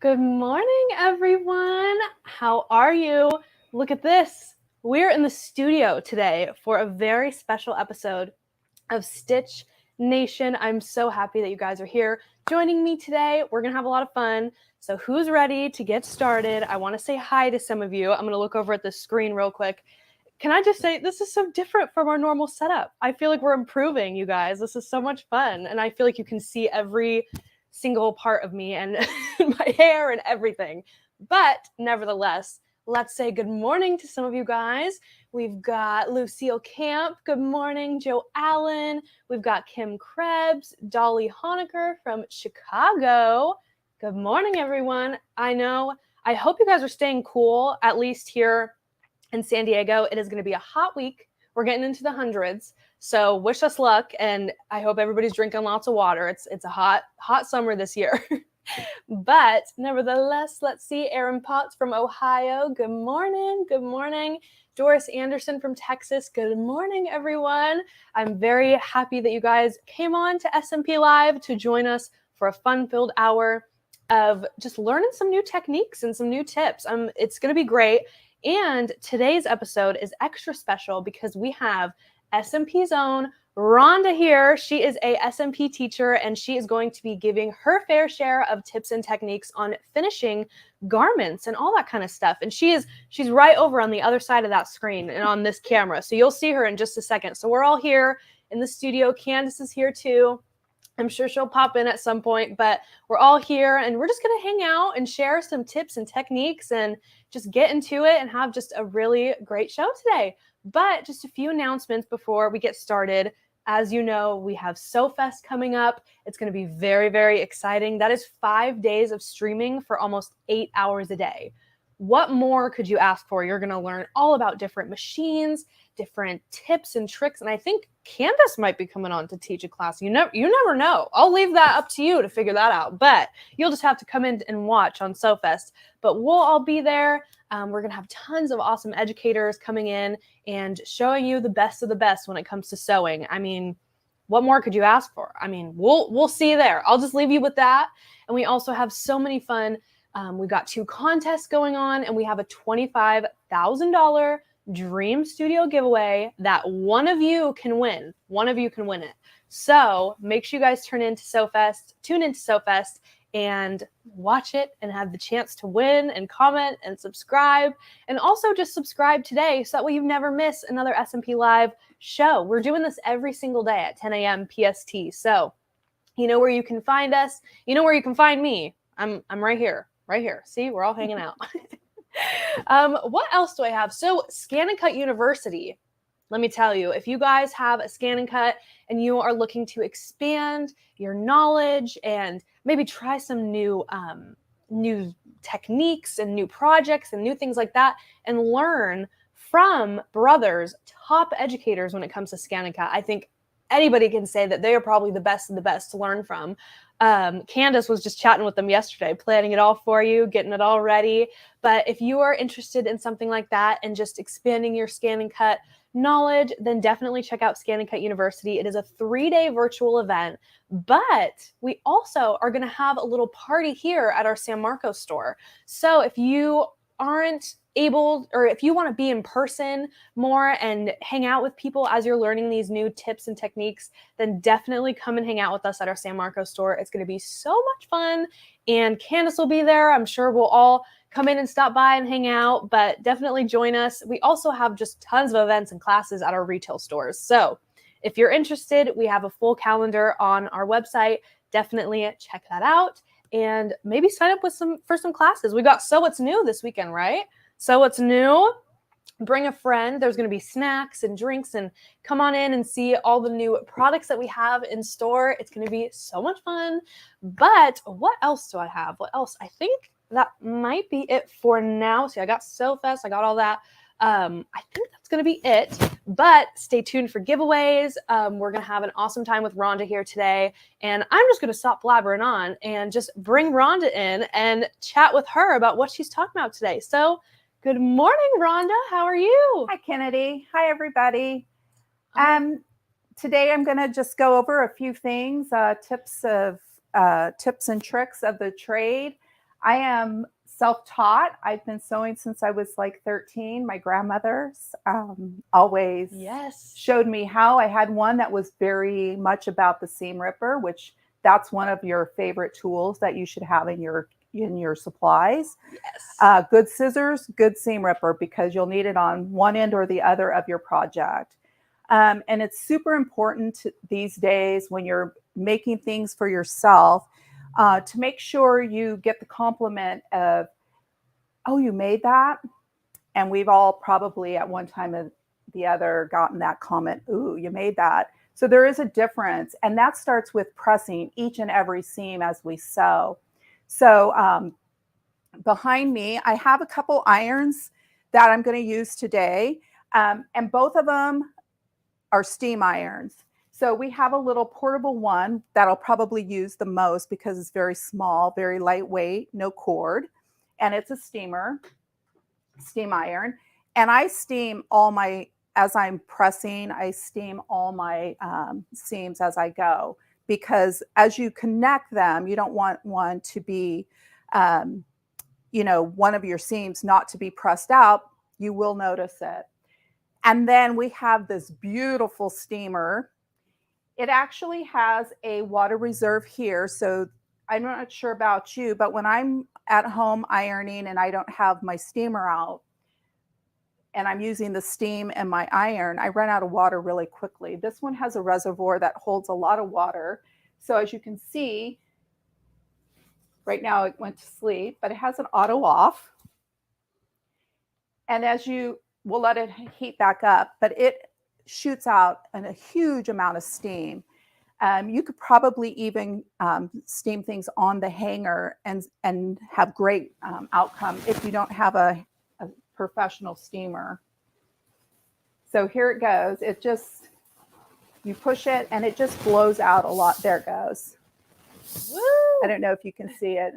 Good morning, everyone. How are you? Look at this. We're in the studio today for a very special episode of Stitch Nation. I'm so happy that you guys are here joining me today. We're going to have a lot of fun. So who's ready to get started? I want to say hi to some of you. I'm going to look over at the screen real quick. Can I just say, this is so different from our normal setup. I feel like we're improving, you guys. This is so much fun. And I feel like you can see every single part of me and my hair and everything. But nevertheless, let's say good morning to some of you guys. We've got Lucille Camp. Good morning, Joe Allen. We've got Kim Krebs, Dolly Honecker from Chicago. Good morning, everyone. I hope you guys are staying cool, at least here in San Diego. It is going to be a hot week. We're getting into the hundreds. So wish us luck, and I hope everybody's drinking lots of water. It's a hot summer this year. But nevertheless, let's see. Aaron Potts from Ohio. Good morning. Good morning. Doris Anderson from Texas. Good morning, everyone. I'm very happy that you guys came on to SMP Live to join us for a fun-filled hour of just learning some new techniques and some new tips. It's going to be great. And today's episode is extra special because we have SMP's own Rhonda here. She is a SMP teacher, and she is going to be giving her fair share of tips and techniques on finishing garments and all that kind of stuff. And she's right over on the other side of that screen and on this camera. So you'll see her in just a second. So we're all here in the studio. Candace is here too. I'm sure she'll pop in at some point, but we're all here and we're just going to hang out and share some tips and techniques and just get into it and have just a really great show today. But just a few announcements before we get started. As you know, we have SewFest coming up. It's going to be very, very exciting. That is 5 days of streaming for almost 8 hours a day. What more could you ask for? You're going to learn all about different machines, different tips and tricks. And I think Candace might be coming on to teach a class. You never know. I'll leave that up to you to figure that out. But you'll just have to come in and watch on SewFest. But we'll all be there. We're going to have tons of awesome educators coming in and showing you the best of the best when it comes to sewing. I mean, what more could you ask for? I mean, we'll see you there. I'll just leave you with that. And we also have so many fun. We've got 2 contests going on, and we have a $25,000 Dream Studio giveaway that one of you can win. One of you can win it. So make sure you guys tune into SewFest and watch it and have the chance to win and comment and subscribe. And also just subscribe today so that way you never miss another SMP Live show. We're doing this every single day at 10 a.m. PST. So you know where you can find us. You know where you can find me. I'm right here. Right here. See, we're all hanging out. What else do I have? So Scan and Cut University. Let me tell you, if you guys have a Scan and Cut and you are looking to expand your knowledge and maybe try some new techniques and new projects and new things like that and learn from brothers, top educators when it comes to Scan and Cut, I think anybody can say that they are probably the best of the best to learn from. Candace was just chatting with them yesterday, planning it all for you, getting it all ready. But if you are interested in something like that and just expanding your Scan and Cut knowledge, then definitely check out Scan and Cut University. It is a 3-day virtual event, but we also are going to have a little party here at our San Marcos store. So if you aren't able, or if you want to be in person more and hang out with people as you're learning these new tips and techniques, then definitely come and hang out with us at our San Marcos store. It's going to be so much fun, and Candace will be there. I'm sure we'll all come in and stop by and hang out, but definitely join us. We also have just tons of events and classes at our retail stores. So if you're interested, we have a full calendar on our website. Definitely check that out and maybe sign up for some classes. We got So What's New this weekend, right? So What's New? Bring a friend. There's going to be snacks and drinks, and come on in and see all the new products that we have in store. It's going to be so much fun. But what else do I have? What else? I think that might be it for now. See, I got SewFest. I got all that. I think that's going to be it. But stay tuned for giveaways. We're going to have an awesome time with Rhonda here today. And I'm just going to stop blabbering on and just bring Rhonda in and chat with her about what she's talking about today. So good morning, Rhonda. How are you? Hi, Kennedy. Hi, everybody. Today I'm going to just go over a few things, tips and tricks of the trade. I am self-taught. I've been sewing since I was like 13. My grandmother's always showed me how. I had one that was very much about the seam ripper, which that's one of your favorite tools that you should have in your supplies. Yes. Good scissors, good seam ripper, because you'll need it on one end or the other of your project. And it's super important these days when you're making things for yourself to make sure you get the compliment of, oh, you made that? And we've all probably at one time or the other gotten that comment, ooh, you made that. So there is a difference. And that starts with pressing each and every seam as we sew. So behind me, I have a couple irons that I'm going to use today. And both of them are steam irons. So we have a little portable one that I'll probably use the most because it's very small, very lightweight, no cord. And it's a steam iron. And I steam all my, as I'm pressing, I steam all my seams as I go. Because as you connect them, you don't want one to be, one of your seams not to be pressed out. You will notice it. And then we have this beautiful steamer. It actually has a water reserve here. So I'm not sure about you, but when I'm at home ironing and I don't have my steamer out and I'm using the steam and my iron, I run out of water really quickly. This one has a reservoir that holds a lot of water. So as you can see, right now it went to sleep, but it has an auto off. And as you will let it heat back up, but it shoots out a huge amount of steam. You could probably even steam things on the hanger and have great outcome if you don't have a professional steamer. So here it goes. It just, you push it and it just blows out a lot. There it goes. Woo! I don't know if you can see it,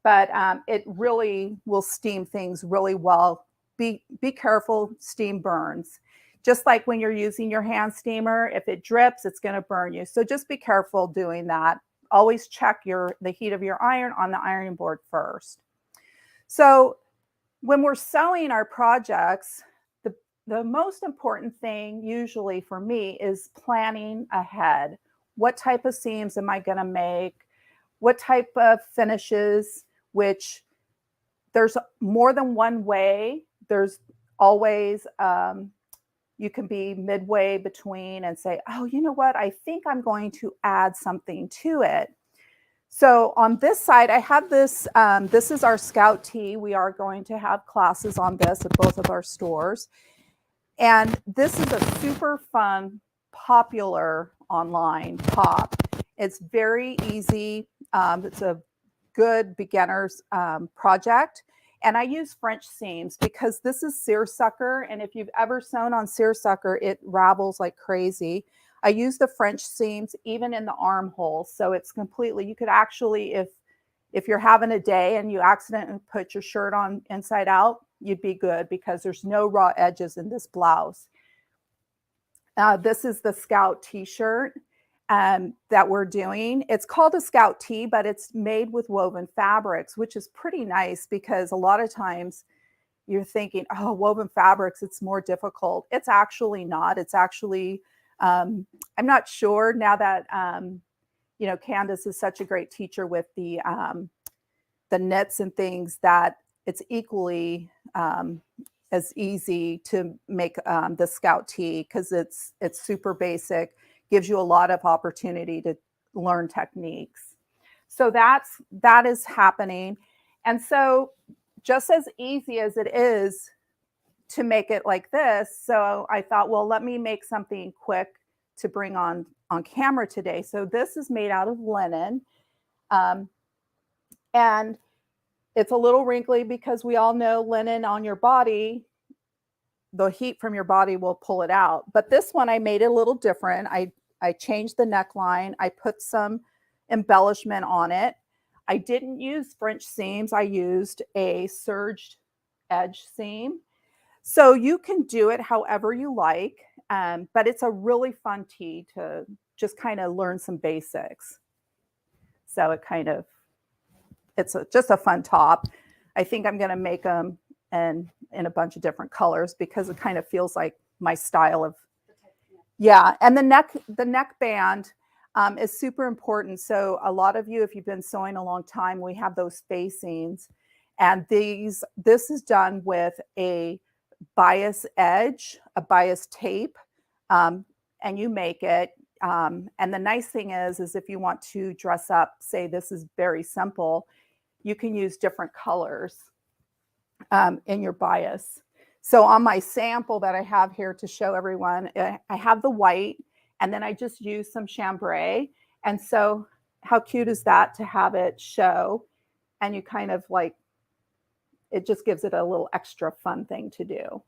but it really will steam things really well. Be careful, steam burns. Just like when you're using your hand steamer, if it drips, it's going to burn you. So just be careful doing that. Always check the heat of your iron on the ironing board first. So when we're sewing our projects, the most important thing usually for me is planning ahead. What type of seams am I going to make? What type of finishes, which there's more than one way. There's always, you can be midway between and say, oh, you know what? I think I'm going to add something to it. So on this side, I have this, this is our Scout tee. We are going to have classes on this at both of our stores. And this is a super fun, popular online top. It's very easy. It's a good beginner's project. And I use French seams because this is seersucker. And if you've ever sewn on seersucker, it ravels like crazy. I use the French seams even in the armholes. So it's completely, you could actually, if you're having a day and you accidentally put your shirt on inside out, you'd be good because there's no raw edges in this blouse. This is the Scout t-shirt that we're doing. It's called a Scout tee, but it's made with woven fabrics, which is pretty nice because a lot of times you're thinking, oh, woven fabrics, it's more difficult. It's actually not. It's actually, I'm not sure now that, Candace is such a great teacher with the knits and things that it's equally as easy to make the Scout tee because it's super basic, gives you a lot of opportunity to learn techniques. So that is happening. And so just as easy as it is to make it like this, so I thought, well, let me make something quick to bring on camera today. So this is made out of linen. And it's a little wrinkly because we all know linen on your body, the heat from your body will pull it out. But this one, I made it a little different. I changed the neckline. I put some embellishment on it. I didn't use French seams. I used a serged edge seam. So you can do it however you like, but it's a really fun tee to just kind of learn some basics. So it kind of just a fun top. I think I'm going to make them in a bunch of different colors because it kind of feels like my style of, yeah. And the neck band is super important. So a lot of you, if you've been sewing a long time, we have those facings, and this is done with a bias edge, a bias tape, and you make it. And the nice thing is if you want to dress up, say this is very simple, you can use different colors in your bias. So on my sample that I have here to show everyone, I have the white, and then I just use some chambray. And so how cute is that to have it show? And you kind of like, it just gives it a little extra fun thing to do.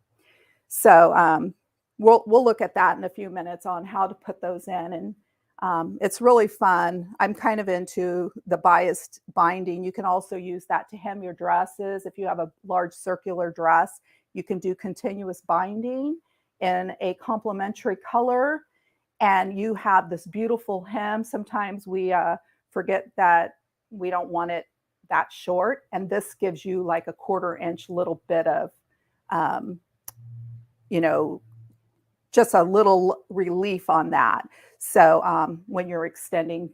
So we'll look at that in a few minutes on how to put those in. And it's really fun. I'm kind of into the biased binding. You can also use that to hem your dresses. If you have a large circular dress, you can do continuous binding in a complementary color, and you have this beautiful hem. Sometimes we forget that we don't want it that short, and this gives you like a 1/4 inch little bit of just a little relief on that. So when you're extending,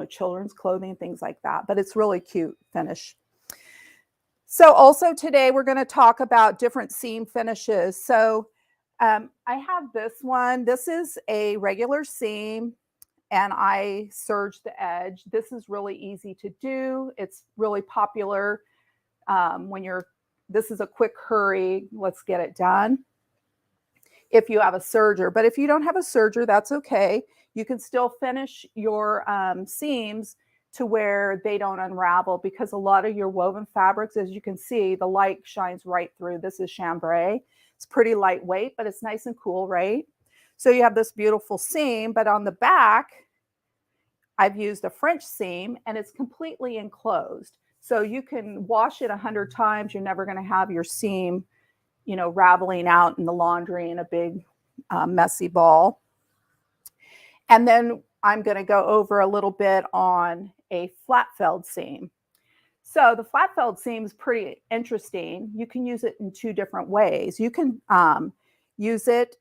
children's clothing, things like that, but it's really cute finish. So also today we're going to talk about different seam finishes. So I have this one. This is a regular seam, and I serge the edge. This is really easy to do. It's really popular this is a quick hurry, let's get it done, if you have a serger. But if you don't have a serger, that's okay. You can still finish your seams to where they don't unravel, because a lot of your woven fabrics, as you can see, the light shines right through. This is chambray. It's pretty lightweight, but it's nice and cool, right? So you have this beautiful seam, but on the back, I've used a French seam, and it's completely enclosed. So you can wash it 100 times. You're never going to have your seam, raveling out in the laundry in a big messy ball. And then I'm going to go over a little bit on a flat felled seam. So the flat felled seam is pretty interesting. You can use it in 2 different ways. You can use it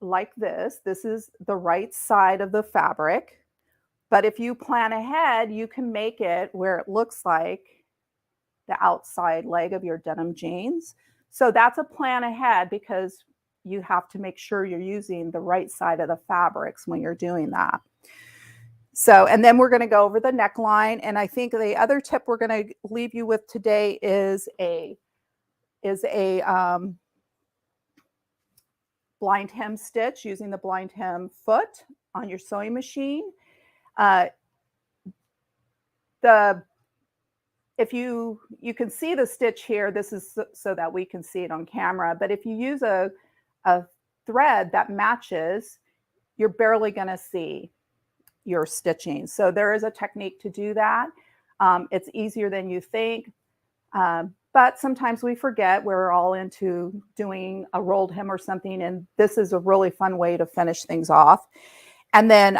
like this. This is the right side of the fabric. But if you plan ahead, you can make it where it looks like the outside leg of your denim jeans. So that's a plan ahead, because you have to make sure you're using the right side of the fabrics when you're doing that. So, and then we're going to go over the neckline. And I think the other tip we're going to leave you with today is a blind hem stitch using the blind hem foot on your sewing machine. If you can see the stitch here, this is so that we can see it on camera. But if you use a thread that matches, you're barely going to see your stitching. So there is a technique to do that. It's easier than you think. But sometimes we forget. We're all into doing a rolled hem or something, and this is a really fun way to finish things off. And then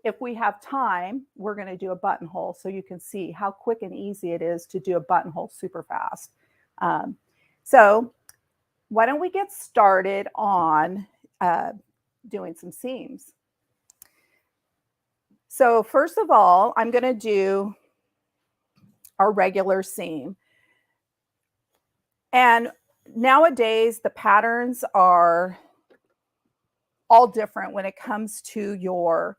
if we have time, we're going to do a buttonhole, so you can see how quick and easy it is to do a buttonhole super fast. So why don't we get started on doing some seams? So first of all, I'm going to do our regular seam. And nowadays, the patterns are all different when it comes to your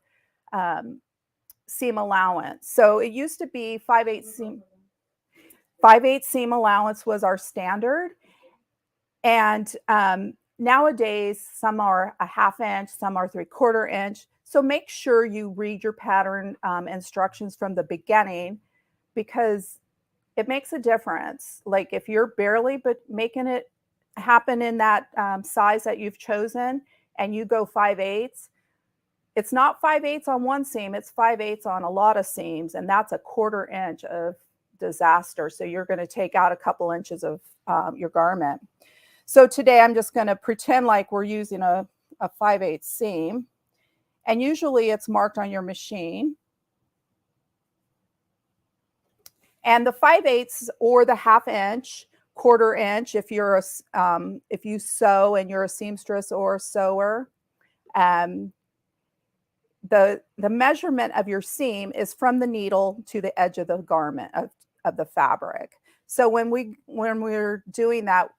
seam allowance. So it used to be 5/8 seam. 5/8 seam allowance was our standard. And nowadays, some are a 1/2 inch, some are 3/4 inch. So make sure you read your pattern instructions from the beginning, because it makes a difference. Like if you're barely but making it happen in that size that you've chosen, and you go 5/8, it's not 5/8 on one seam, it's 5/8 on a lot of seams, and that's a 1/4 inch of disaster. So you're going to take out a couple inches of your garment. So today I'm just going to pretend like we're using a 5/8 seam, and usually it's marked on your machine. And the 5/8 or the 1/2 inch, 1/4 inch, if you're if you sew and you're a seamstress or a sewer, the measurement of your seam is from the needle to the edge of the garment of the fabric. So when we're doing that,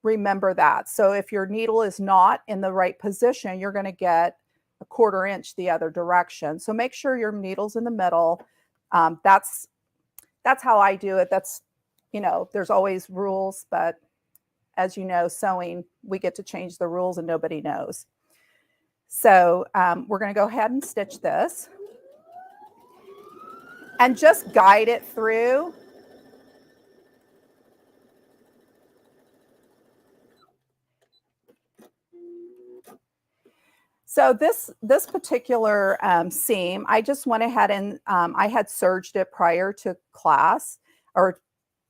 remember that. So if your needle is not in the right position, you're going to get a 1/4 inch the other direction. So make sure your needle's in the middle. That's how I do it. That's, you know, there's always rules, but as you know, sewing, we get to change the rules and nobody knows. So we're going to go ahead and stitch this and just guide it through. So this particular seam, I just went ahead and I had serged it prior to class or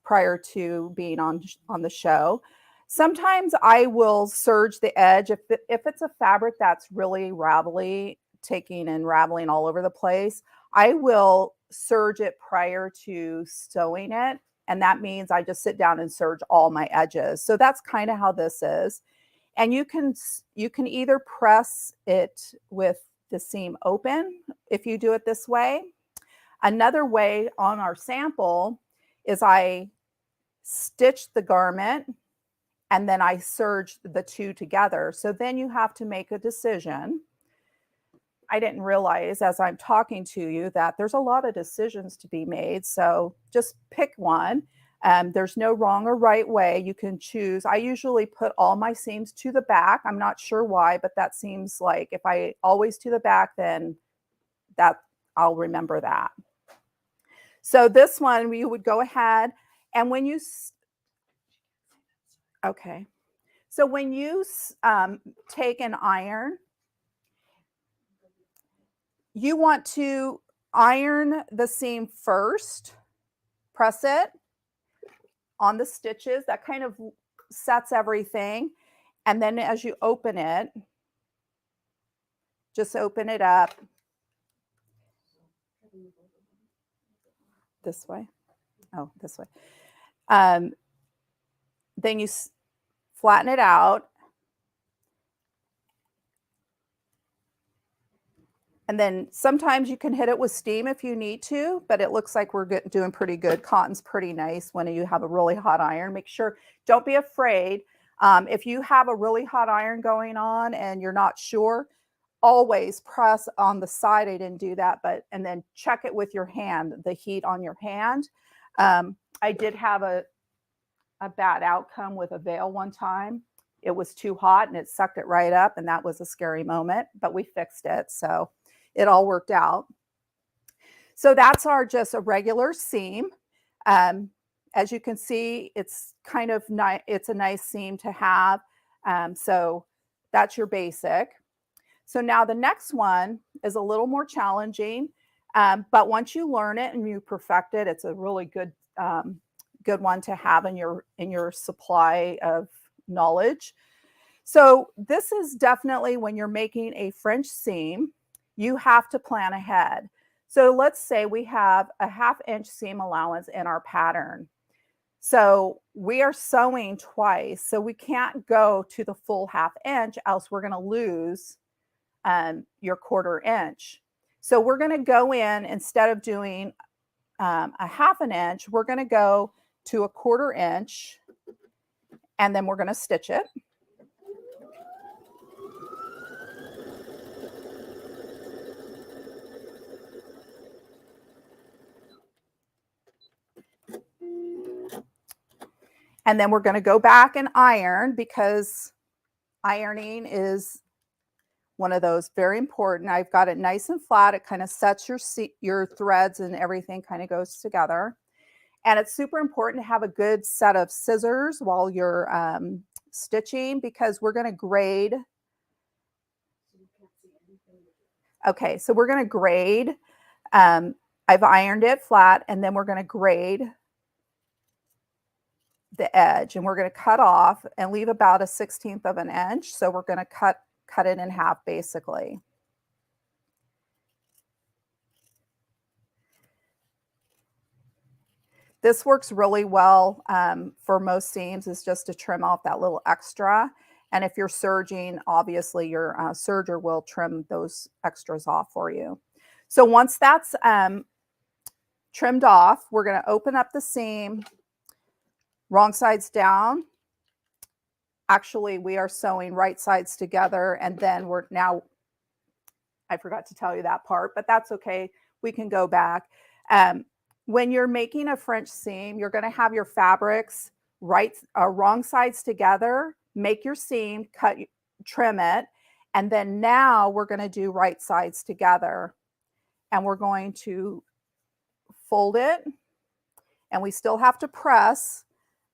prior to being on the show. Sometimes I will serge the edge if it's a fabric that's really ravelly, taking and raveling all over the place. I will serge it prior to sewing it, and that means I just sit down and serge all my edges. So that's kind of how this is. And you can either press it with the seam open if you do it this way. Another way on our sample is I stitch the garment and then I serge the two together. So then you have to make a decision. I didn't realize as I'm talking to you that there's a lot of decisions to be made. So just pick one. There's no wrong or right way. You can choose. I usually put all my seams to the back. I'm not sure why, but that seems like if I always to the back, then that I'll remember that. So this one, you would go ahead and when you, okay. So when you take an iron, you want to iron the seam first, press it on the stitches. That kind of sets everything. And then as you open it, just open it up this way. Oh, this way. Then you flatten it out. And then sometimes you can hit it with steam if you need to, but it looks like we're doing pretty good. Cotton's pretty nice when you have a really hot iron. Make sure, don't be afraid. If you have a really hot iron going on and you're not sure, always press on the side. I didn't do that, and then check it with your hand, the heat on your hand. I did have a bad outcome with a veil one time. It was too hot and it sucked it right up, and that was a scary moment, but we fixed it. So it all worked out. So that's just a regular seam. As you can see, it's kind of nice. It's a nice seam to have. So that's your basic. So now the next one is a little more challenging, but once you learn it and you perfect it, it's a really good one to have in your supply of knowledge. So this is definitely when you're making a French seam, you have to plan ahead. So let's say we have a 1/2 inch seam allowance in our pattern. So we are sewing twice, so we can't go to the full 1/2 inch, else we're going to lose your 1/4 inch. So we're going to go in, instead of doing a 1/2 inch, we're going to go to a 1/4 inch, and then we're going to stitch it. And then we're going to go back and iron, because ironing is one of those very important. I've got it nice and flat. It kind of sets your threads and everything kind of goes together. And it's super important to have a good set of scissors while you're stitching, because we're going to grade. Okay, so we're going to grade. I've ironed it flat, and then we're going to grade the edge, and we're going to cut off and leave about a 1/16 of an inch. So we're going to cut it in half, basically. This works really well for most seams, is just to trim off that little extra. And if you're serging, obviously your serger will trim those extras off for you. So once that's trimmed off, we're going to open up the seam, wrong sides down. Actually, we are sewing right sides together, and then I forgot to tell you that part, but that's okay. We can go back. When you're making a French seam, you're going to have your fabrics wrong sides together, make your seam, trim it, and then now we're going to do right sides together. And we're going to fold it, and we still have to press.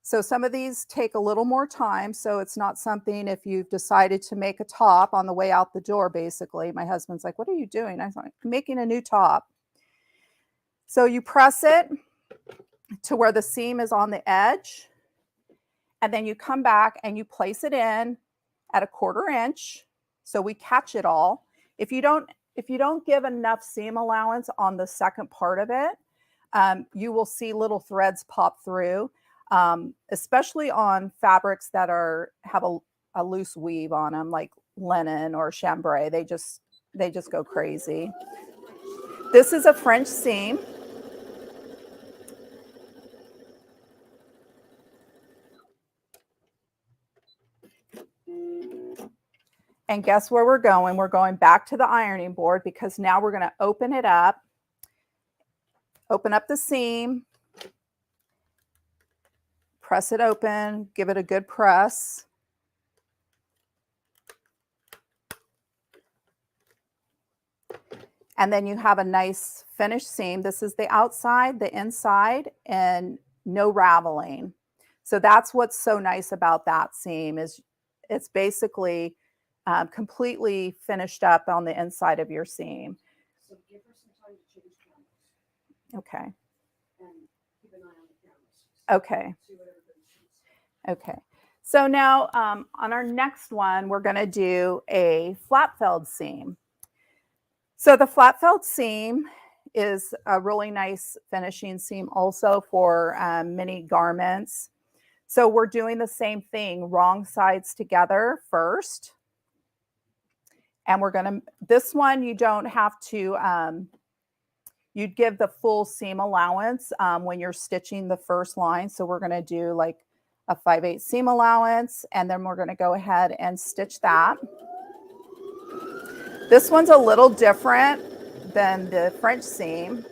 So some of these take a little more time. So it's not something, if you've decided to make a top on the way out the door, basically. My husband's like, what are you doing? I was like, I'm making a new top. So you press it to where the seam is on the edge. And then you come back and you place it in at 1/4 inch. So we catch it all. If you don't give enough seam allowance on the second part of it, you will see little threads pop through. Especially on fabrics that have a loose weave on them, like linen or chambray. They just go crazy. This is a French seam. And guess where we're going? We're going back to the ironing board, because now we're going to open it up, open up the seam, press it open, give it a good press. And then you have a nice finished seam. This is the outside, the inside, and no raveling. So that's what's so nice about that seam, is it's basically completely finished up on the inside of your seam. So give her some time to change cameras. Okay. And keep an eye on the cameras. Okay. See what everybody sees. Okay. So now on our next one, we're going to do a flat felled seam. So the flat felled seam is a really nice finishing seam also for mini garments. So we're doing the same thing, wrong sides together first. And we're going to, this one, you don't have to, you'd give the full seam allowance when you're stitching the first line. So we're going to do like a 5/8 seam allowance, and then we're going to go ahead and stitch that. This one's a little different than the French seam.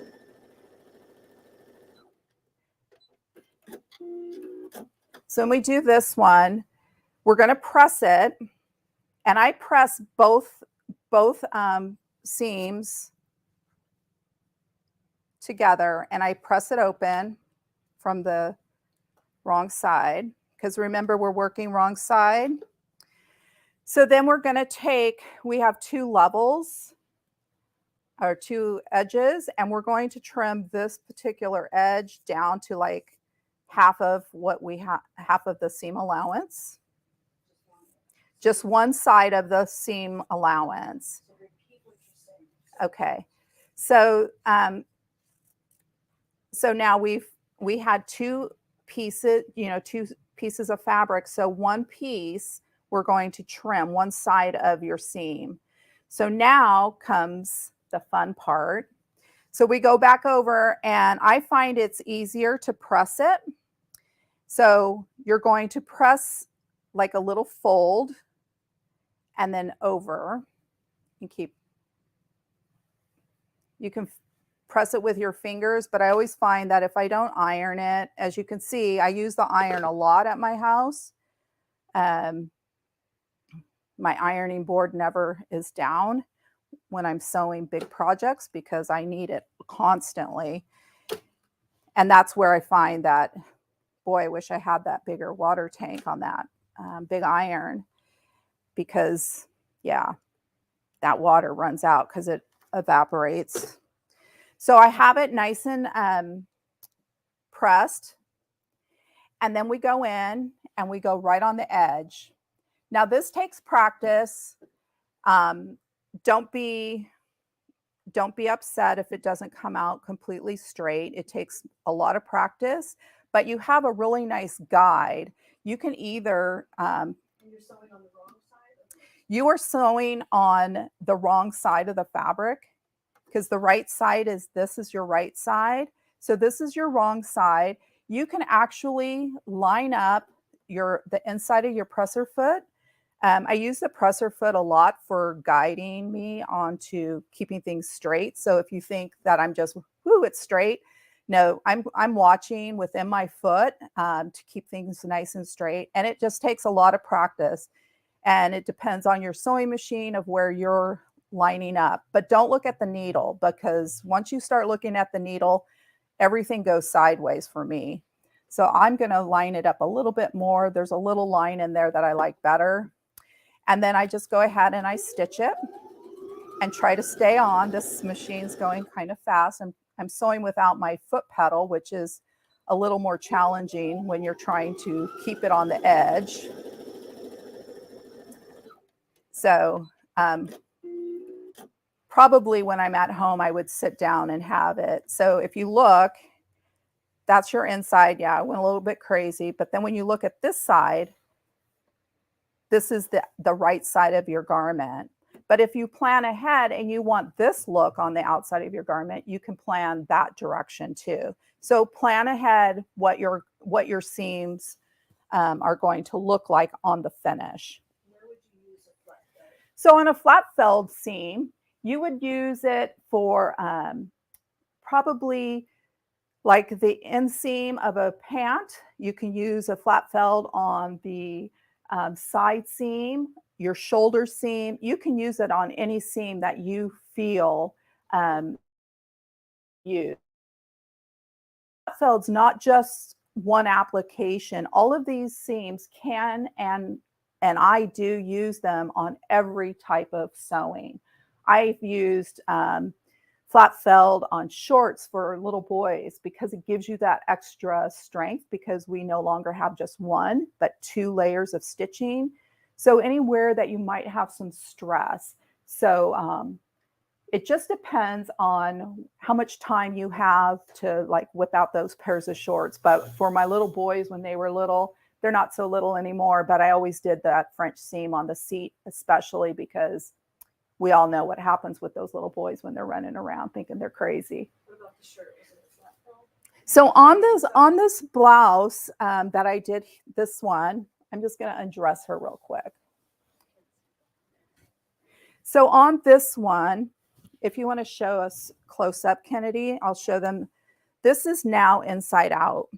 So when we do this one, we're going to press it, and I press both seams together, and I press it open from the wrong side, because remember, we're working wrong side. So then we're going to take, we have 2 levels or 2 edges, and we're going to trim this particular edge down to like half of what we have, half of the seam allowance. Just one side of the seam allowance. So repeat what you're saying. Okay. So so now we had 2 pieces, 2 pieces of fabric. So one piece we're going to trim one side of your seam. So now comes the fun part. So we go back over, and I find it's easier to press it. So you're going to press like a little fold and then over, and you can press it with your fingers, but I always find that if I don't iron it, as you can see, I use the iron a lot at my house. My ironing board never is down when I'm sewing big projects, because I need it constantly. And that's where I find that, boy, I wish I had that bigger water tank on that big iron, because yeah, that water runs out because it evaporates. So I have it nice and pressed, and then we go in and we go right on the edge. Now this takes practice. Don't be don't be upset if it doesn't come out completely straight. It takes a lot of practice, but you have a really nice guide. You can either And you're sewing on the wrong side? you are sewing on the wrong side of the fabric, because the right side is, this is your right side. So this is your wrong side. You can actually line up the inside of your presser foot. I use the presser foot a lot for guiding me onto keeping things straight. So if you think that I'm just, whoo, it's straight. No, I'm watching within my foot to keep things nice and straight. And it just takes a lot of practice. And it depends on your sewing machine of where you're lining up. But don't look at the needle, because once you start looking at the needle, everything goes sideways for me. So I'm going to line it up a little bit more. There's a little line in there that I like better. And then I just go ahead and I stitch it and try to stay on. This machine's going kind of fast. I'm sewing without my foot pedal, which is a little more challenging when you're trying to keep it on the edge. So probably when I'm at home, I would sit down and have it. So if you look, that's your inside. Yeah, I went a little bit crazy. But then when you look at this side, this is the right side of your garment. But if you plan ahead and you want this look on the outside of your garment, you can plan that direction too. So plan ahead what your seams are going to look like on the finish. Where would you use a flat felt? So on a flat felled seam, you would use it for probably like the inseam of a pant. You can use a flat felled on the side seam, your shoulder seam. You can use it on any seam that you feel you. Flat felled's not just one application. All of these seams can and I do use them on every type of sewing. I've used flat felled on shorts for little boys because it gives you that extra strength, because we no longer have just one, but 2 layers of stitching. So anywhere that you might have some stress. So it just depends on how much time you have to like whip out those pairs of shorts. But for my little boys, when they were little, they're not so little anymore, but I always did that French seam on the seat, especially because we all know what happens with those little boys when they're running around thinking they're crazy. What about the shirt? Was it a flat felt? So on this blouse that I did, this one, I'm just going to undress her real quick. So on this one, if you want to show us close up, Kennedy, I'll show them. This is now inside out.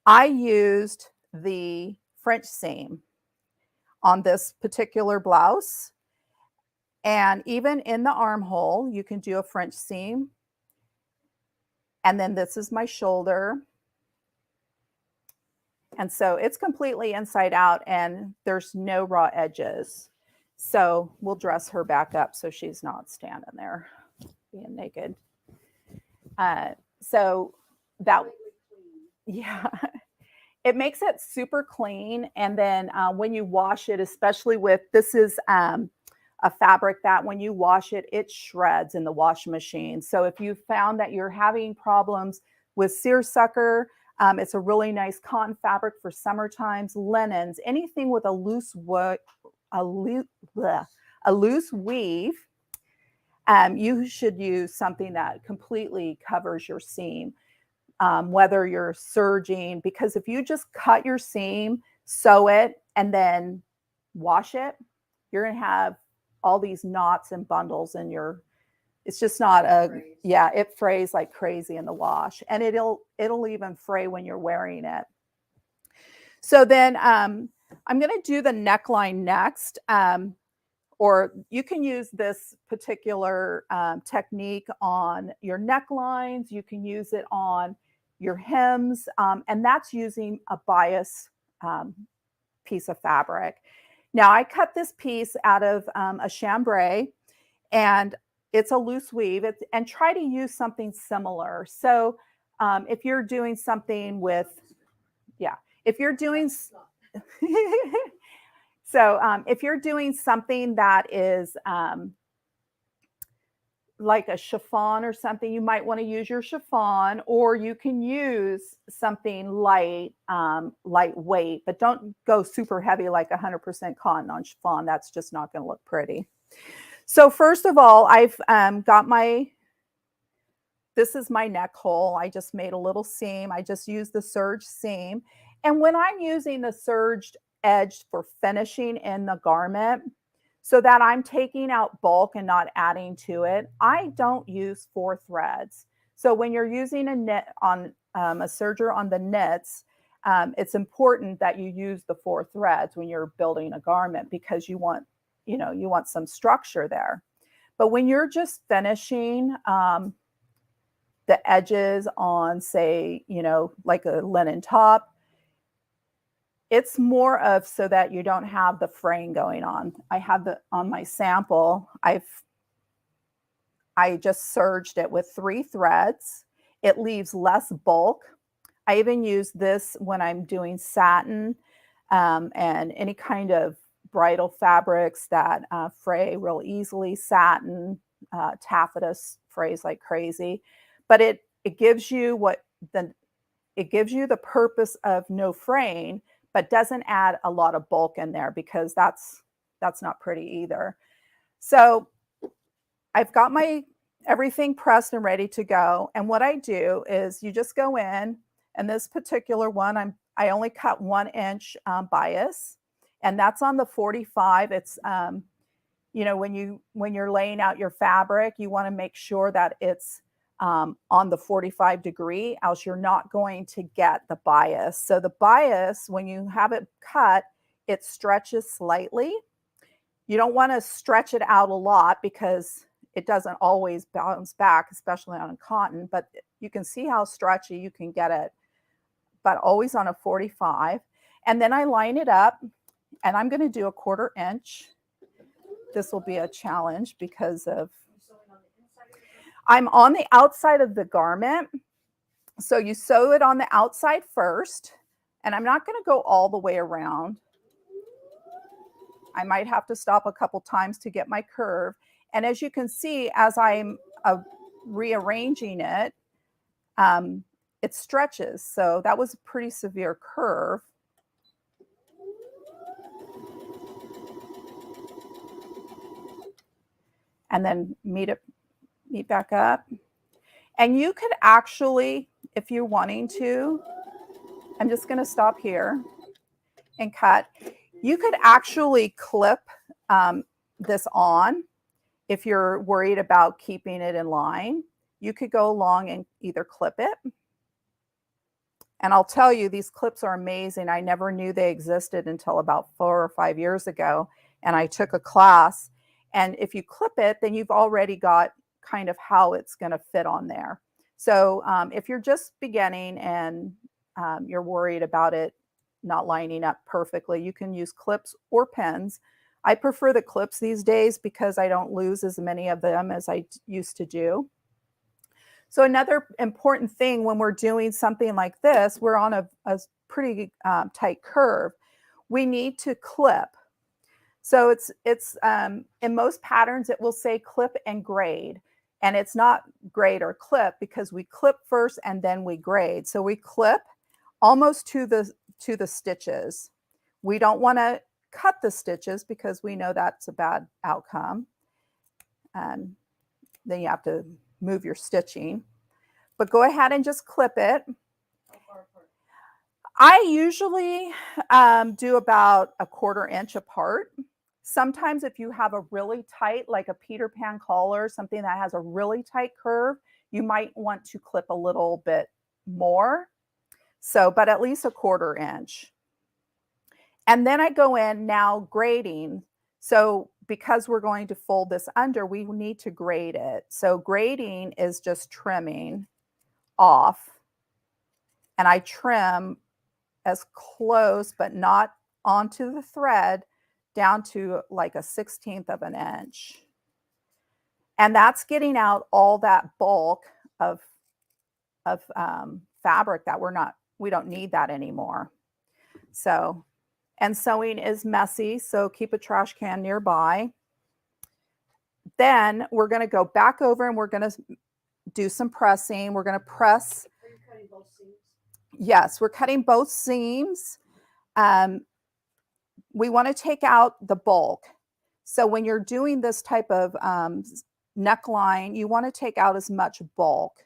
I used the French seam on this particular blouse. And even in the armhole, you can do a French seam. And then this is my shoulder. And so it's completely inside out and there's no raw edges. So we'll dress her back up so she's not standing there being naked. So that, yeah, it makes it super clean. And then when you wash it, especially with, this is a fabric that when you wash it, it shreds in the washing machine. So if you found that you're having problems with seersucker, it's a really nice cotton fabric for summer times, linens, anything with a loose weave, you should use something that completely covers your seam, whether you're serging, because if you just cut your seam, sew it, and then wash it, you're going to have all these knots and bundles in your, it's just not a, yeah, it frays like crazy in the wash, and it'll even fray when you're wearing it. So then I'm going to do the neckline next, or you can use this particular technique on your necklines. You can use it on your hems, and that's using a bias piece of fabric. Now I cut this piece out of a chambray, and it's a loose weave, and try to use something similar. So if you're doing something with, yeah, if you're doing, so if you're doing something that is like a chiffon or something, you might want to use your chiffon, or you can use something lightweight, but don't go super heavy like 100% cotton on chiffon. That's just not going to look pretty. So first of all, I've got this is my neck hole. I just made a little seam. I just used the serge seam. And when I'm using the serged edge for finishing in the garment, so that I'm taking out bulk and not adding to it, I don't use 4 threads. So when you're using a knit on a serger on the knits, it's important that you use the 4 threads when you're building a garment, because you want some structure there. But when you're just finishing the edges on, say, like a linen top, it's more of so that you don't have the fraying going on. I have on my sample, I just serged it with 3 threads. It leaves less bulk. I even use this when I'm doing satin and any kind of bridal fabrics that fray real easily. Satin, taffeta frays like crazy, but it gives you it gives you the purpose of no fraying, but doesn't add a lot of bulk in there, because that's not pretty either. So I've got my everything pressed and ready to go. And what I do is you just go in, and this particular one, I only cut 1 inch bias, and that's on the 45. It's, when you're laying out your fabric, you want to make sure that it's on the 45 degree, else you're not going to get the bias. So the bias, when you have it cut, it stretches slightly. You don't want to stretch it out a lot, because it doesn't always bounce back, especially on cotton, but you can see how stretchy you can get it, but always on a 45. And then I line it up, and I'm going to do a 1/4 inch. This will be a challenge because I'm on the outside of the garment. So you sew it on the outside first, and I'm not going to go all the way around. I might have to stop a couple times to get my curve. And as you can see, as I'm rearranging it, it stretches. So that was a pretty severe curve. And then meet back up. And you could actually, if you're wanting to, I'm just going to stop here and cut. You could actually clip this on if you're worried about keeping it in line. You could go along and either clip it. And I'll tell you, these clips are amazing. I never knew they existed until about 4 or 5 years ago. And I took a class. And if you clip it, then you've already got kind of how it's going to fit on there. So if you're just beginning and you're worried about it not lining up perfectly, you can use clips or pins. I prefer the clips these days because I don't lose as many of them as I used to do. So another important thing when we're doing something like this, we're on a pretty tight curve. We need to clip. So it's in most patterns, it will say clip and grade. And it's not grade or clip, because we clip first and then we grade. So we clip almost to the stitches. We don't want to cut the stitches, because we know that's a bad outcome. And then you have to move your stitching. But go ahead and just clip it. I usually do about a 1/4 inch apart. Sometimes if you have a really tight, like a Peter Pan collar, something that has a really tight curve, you might want to clip a little bit more. So, but at least a 1/4 inch. And then I go in now grading. So because we're going to fold this under, we need to grade it. So grading is just trimming off. And I trim as close, but not onto the thread, down to like a 1/16 of an inch. And that's getting out all that bulk of fabric that we don't need that anymore. So, and sewing is messy, so keep a trash can nearby. Then we're going to go back over and we're going to do some pressing. We're going to press. Are you cutting both seams? Yes, we're cutting both seams. We want to take out the bulk. So when you're doing this type of neckline, you want to take out as much bulk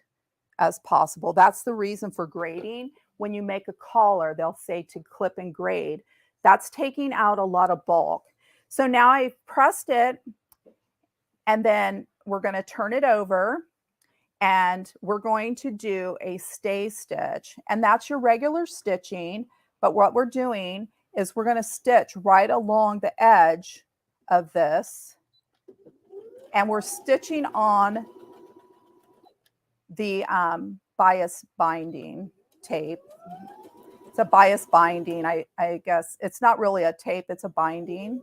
as possible. That's the reason for grading. When you make a collar, they'll say to clip and grade. That's taking out a lot of bulk. So now I've pressed it, and then we're going to turn it over, and we're going to do a stay stitch. And that's your regular stitching, but what we're doing is we're going to stitch right along the edge of this, and we're stitching on the bias binding tape. It's a bias binding, I guess. It's not really a tape, it's a binding.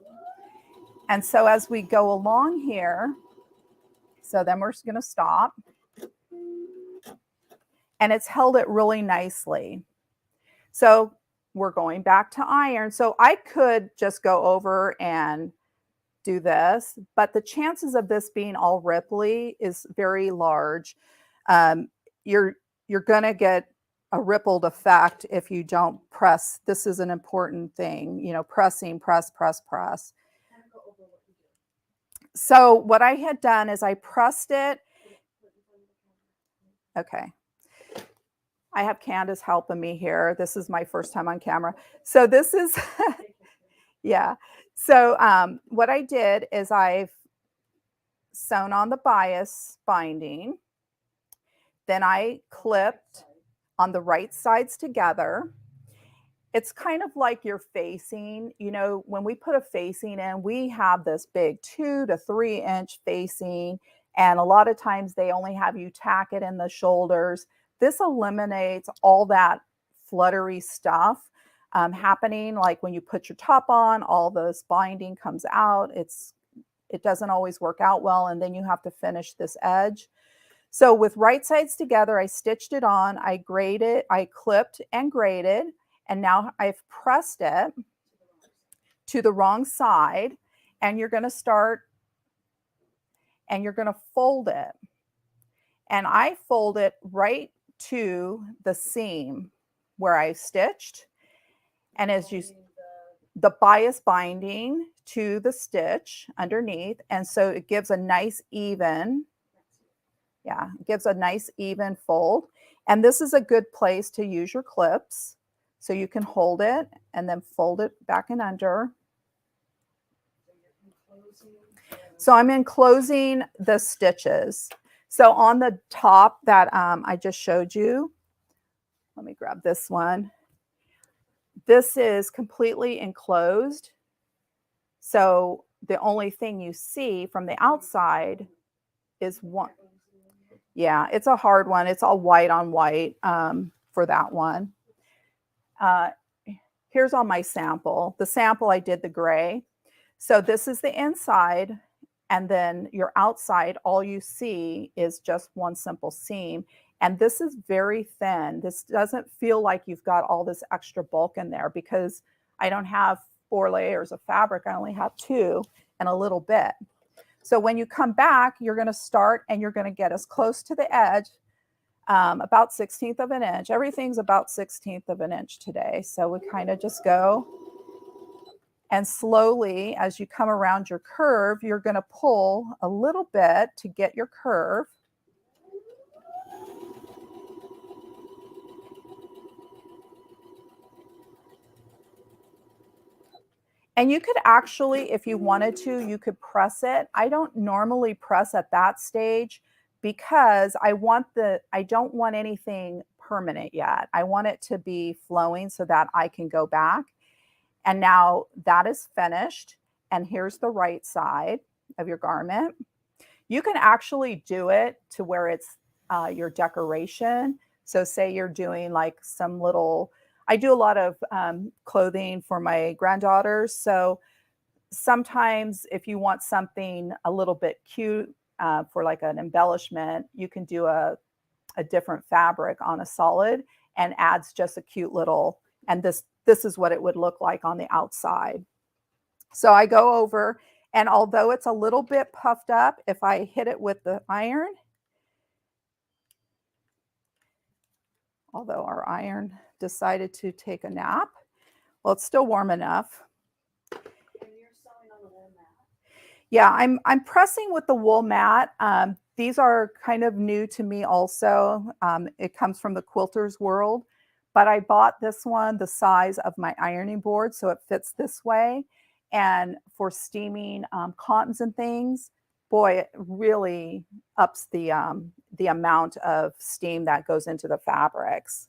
And so as we go along here, so then we're going to stop. And it's held it really nicely. So we're going back to iron. So I could just go over and do this, but the chances of this being all ripply is very large. You're going to get a rippled effect if you don't press. This is an important thing, you know, pressing, press, press, press. So what I had done is I pressed it. Okay. I have Candace helping me here. This is my first time on camera. So this is, yeah. So what I did is I've sewn on the bias binding. Then I clipped on the right sides together. It's kind of like you're facing, you know, when we put a facing in, we have this big 2 to 3 inch facing. And a lot of times they only have you tack it in the shoulders. This eliminates all that fluttery stuff happening. Like when you put your top on, all this binding comes out. It doesn't always work out well. And then you have to finish this edge. So with right sides together, I stitched it on, I graded, I clipped and graded, and now I've pressed it to the wrong side, and you're going to start, and you're going to fold it. And I fold it right to the seam where I stitched, and as you, the bias binding to the stitch underneath, and so it gives a nice even, yeah, it gives a nice even fold. And this is a good place to use your clips. So you can hold it and then fold it back and under. So I'm enclosing the stitches. So on the top that I just showed you, let me grab this one. This is completely enclosed. So the only thing you see from the outside is one. Yeah, it's a hard one. It's all white on white for that one. Here's on my sample. The sample, I did the gray. So this is the inside, and then your outside, all you see is just one simple seam. And this is very thin. This doesn't feel like you've got all this extra bulk in there because I don't have 4 layers of fabric. I only have 2 and a little bit. So when you come back, you're going to start and you're going to get as close to the edge, about 1/16 of an inch. Everything's about 1/16 of an inch today. So we kind of just go, and slowly as you come around your curve, you're going to pull a little bit to get your curve. And you could actually, if you wanted to, you could press it. I don't normally press at that stage because I don't want anything permanent yet. I want it to be flowing so that I can go back. And now that is finished. And here's the right side of your garment. You can actually do it to where it's your decoration. So say you're doing like some little, I do a lot of clothing for my granddaughters. So sometimes if you want something a little bit cute for like an embellishment, you can do a different fabric on a solid and adds just a cute little, and this is what it would look like on the outside. So I go over And although it's a little bit puffed up, if I hit it with the iron, although our iron decided to take a nap, well, it's still warm enough. And you're sewing on the wool mat. Yeah, I'm pressing with the wool mat. These are kind of new to me also. It comes from the quilter's world, but I bought this one the size of my ironing board, so it fits this way. And for steaming cottons and things, boy, it really ups the amount of steam that goes into the fabrics.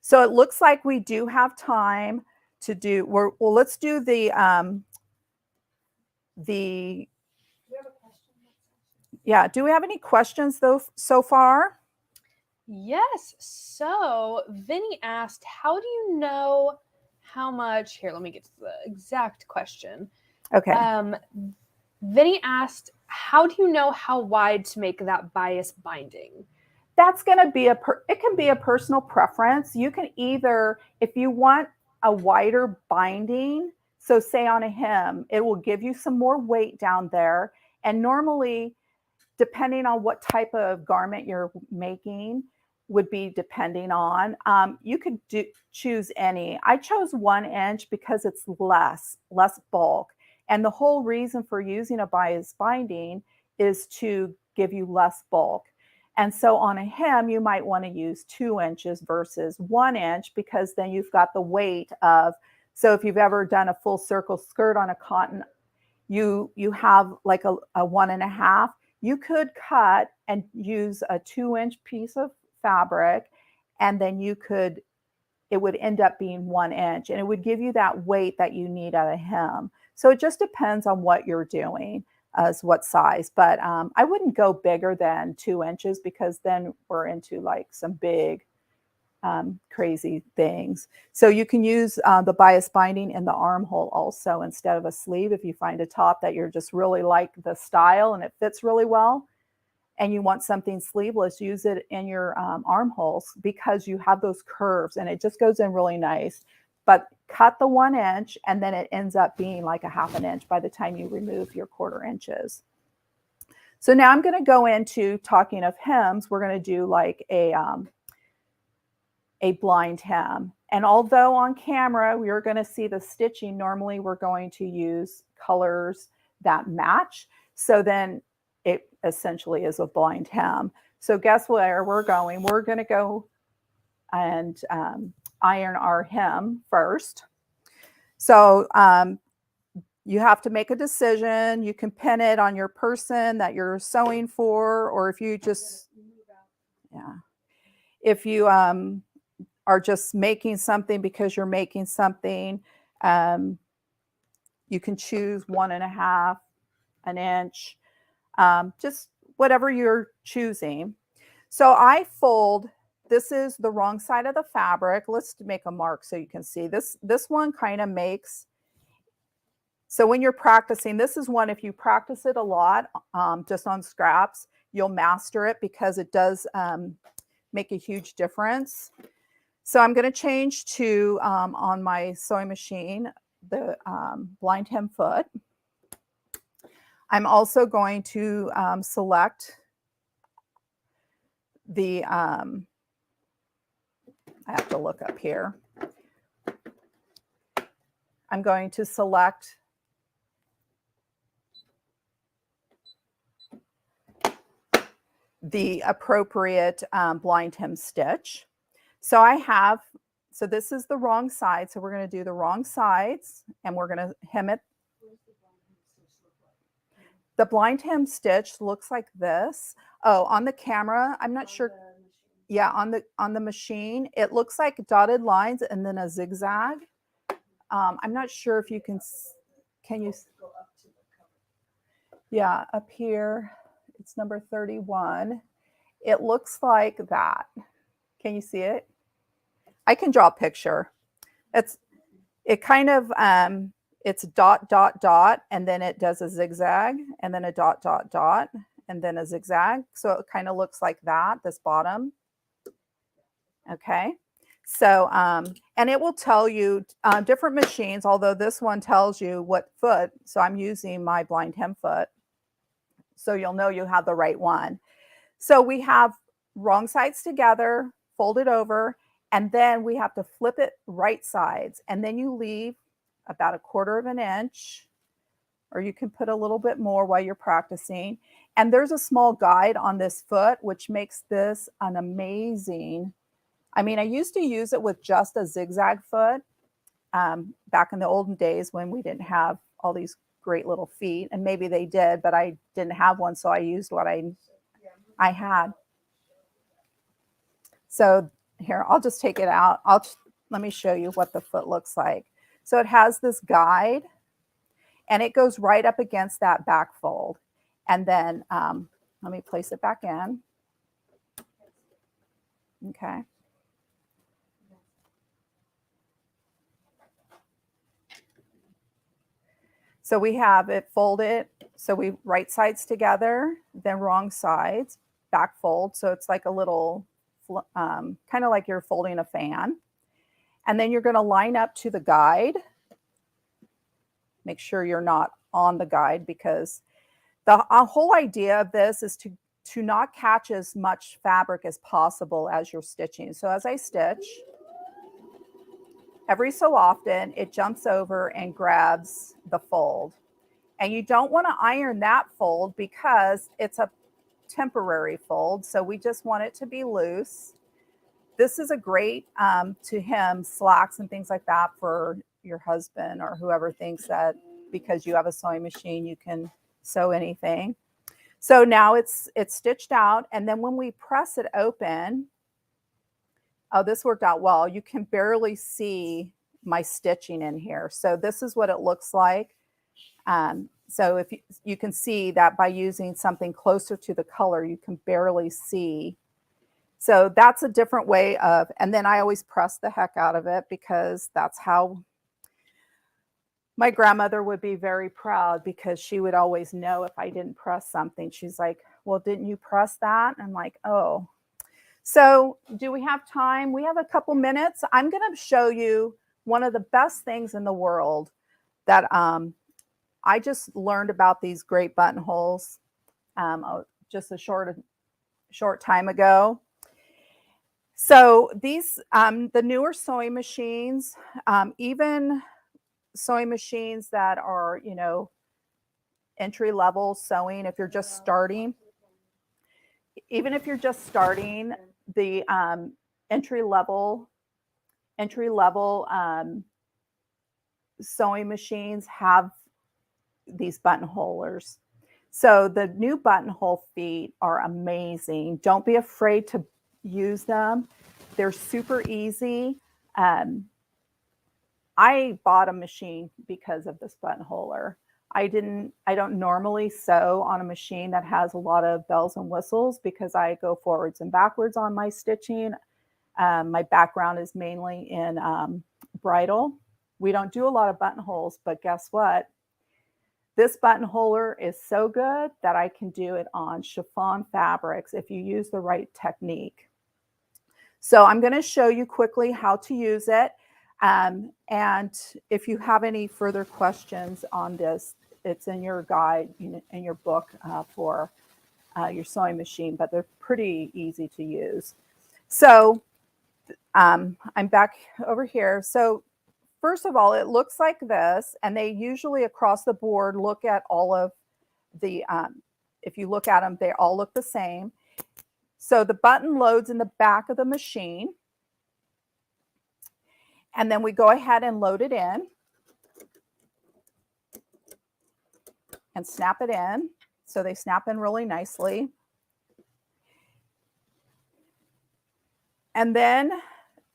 So it looks like we do have time to do. Well, let's do the Do we have a question? yeah. Do we have any questions though so far? Yes. So Vinny asked, how do you know how much? Here, let me get to the exact question. Okay. Vinny asked, how do you know how wide to make that bias binding? That's going to be it can be a personal preference. You can either, if you want a wider binding, so say on a hem, it will give you some more weight down there. And normally, depending on what type of garment you're making, would be depending on, you could choose any. I chose 1 inch because it's less bulk. And the whole reason for using a bias binding is to give you less bulk. And so on a hem, you might want to use 2 inches versus 1 inch, because then you've got the weight of, so if you've ever done a full circle skirt on a cotton, you have like a 1.5. You could cut and use a 2-inch piece of fabric, and then it would end up being 1 inch, and it would give you that weight that you need at a hem. So it just depends on what you're doing as what size, but I wouldn't go bigger than 2 inches, because then we're into like some big crazy things. So you can use the bias binding in the armhole also instead of a sleeve. If you find a top that you're just really like the style and it fits really well, and you want something sleeveless, use it in your armholes, because you have those curves and it just goes in really nice. But cut the 1 inch, and then it ends up being like a 1/2 inch by the time you remove your 1/4 inches. So now I'm going to go into talking of hems. We're going to do like a blind hem. And although on camera we're going to see the stitching, normally we're going to use colors that match. So then it essentially is a blind hem. So guess where we're going? We're going to go and iron our hem first. So you have to make a decision. You can pin it on your person that you're sewing for, or if you just, yeah, if you are just making something because you're making something, you can choose 1.5, 1 inch, just whatever you're choosing. So I fold. This is the wrong side of the fabric. Let's make a mark so you can see this. This one kind of makes, so when you're practicing, this is one, if you practice it a lot, just on scraps, you'll master it, because it does make a huge difference. So I'm going to change to, on my sewing machine, the blind hem foot. I'm also going to select the, I have to look up here. I'm going to select the appropriate blind hem stitch. So so this is the wrong side. So we're going to do the wrong sides, and we're going to hem it. The blind hem stitch looks like this. Oh, on the camera, I'm not sure. Yeah, on the machine, it looks like dotted lines and then a zigzag. I'm not sure if you can you? Yeah, up here, it's number 31. It looks like that. Can you see it? I can draw a picture. It kind of, it's dot, dot, dot, and then it does a zigzag, and then a dot, dot, dot, and then a zigzag. So it kind of looks like that, this bottom. Okay. So, and it will tell you different machines, although this one tells you what foot. So I'm using my blind hem foot. So you'll know you have the right one. So we have wrong sides together, fold it over, and then we have to flip it right sides. And then you leave about 1/4 of an inch, or you can put a little bit more while you're practicing. And there's a small guide on this foot, which makes this an amazing. I mean, I used to use it with just a zigzag foot back in the olden days when we didn't have all these great little feet, and maybe they did, but I didn't have one, so I used what I had. So here, I'll just take it out. Let me show you what the foot looks like. So it has this guide, and it goes right up against that back fold. And then let me place it back in. Okay. So we have it folded. So we right sides together, then wrong sides, back fold. So it's like a little, kind of like you're folding a fan. And then you're going to line up to the guide. Make sure you're not on the guide, because the whole idea of this is to not catch as much fabric as possible as you're stitching. So as I stitch, every so often it jumps over and grabs the fold. And you don't want to iron that fold because it's a temporary fold. So we just want it to be loose. This is a great to hem slacks and things like that for your husband or whoever thinks that because you have a sewing machine, you can sew anything. So now it's stitched out. And then when we press it open, oh, this worked out well. You can barely see my stitching in here. So this is what it looks like. So if you can see that by using something closer to the color, you can barely see. So that's a different way of, and then I always press the heck out of it because that's how my grandmother would be very proud, because she would always know if I didn't press something. She's like, well, didn't you press that? And I'm like, oh. So do we have time? We have a couple minutes. I'm going to show you one of the best things in the world that I just learned about these great buttonholes just a short time ago. So these, the newer sewing machines, even sewing machines that are, you know, entry level sewing, if you're just starting, even if you're just starting, the entry level sewing machines have these buttonholers. So the new buttonhole feet are amazing. Don't be afraid to use them. They're super easy. I bought a machine because of this buttonholer. I don't normally sew on a machine that has a lot of bells and whistles because I go forwards and backwards on my stitching. My background is mainly in bridal. We don't do a lot of buttonholes, but guess what? This buttonholer is so good that I can do it on chiffon fabrics if you use the right technique. So I'm going to show you quickly how to use it. And if you have any further questions on this, it's in your guide, in your book for your sewing machine, but they're pretty easy to use. So I'm back over here. So first of all, it looks like this, and they usually across the board look at all of the, if you look at them, they all look the same. So the button loads in the back of the machine, and then we go ahead and load it in and snap it in. So they snap in really nicely. And then,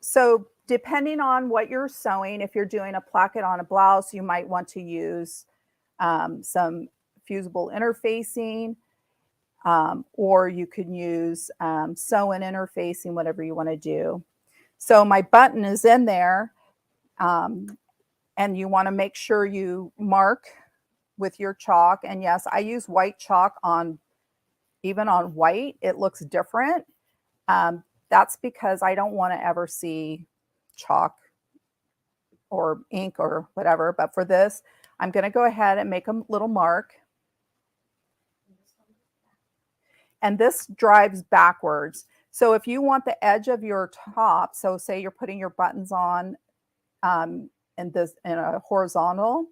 so depending on what you're sewing, if you're doing a placket on a blouse, you might want to use some fusible interfacing, or you could use sew-in interfacing, whatever you want to do. So my button is in there, and you want to make sure you mark with your chalk. And yes, I use white chalk on, even on white, it looks different. That's because I don't want to ever see chalk or ink or whatever. But for this, I'm going to go ahead and make a little mark. And this drives backwards. So if you want the edge of your top, so say you're putting your buttons on in a horizontal,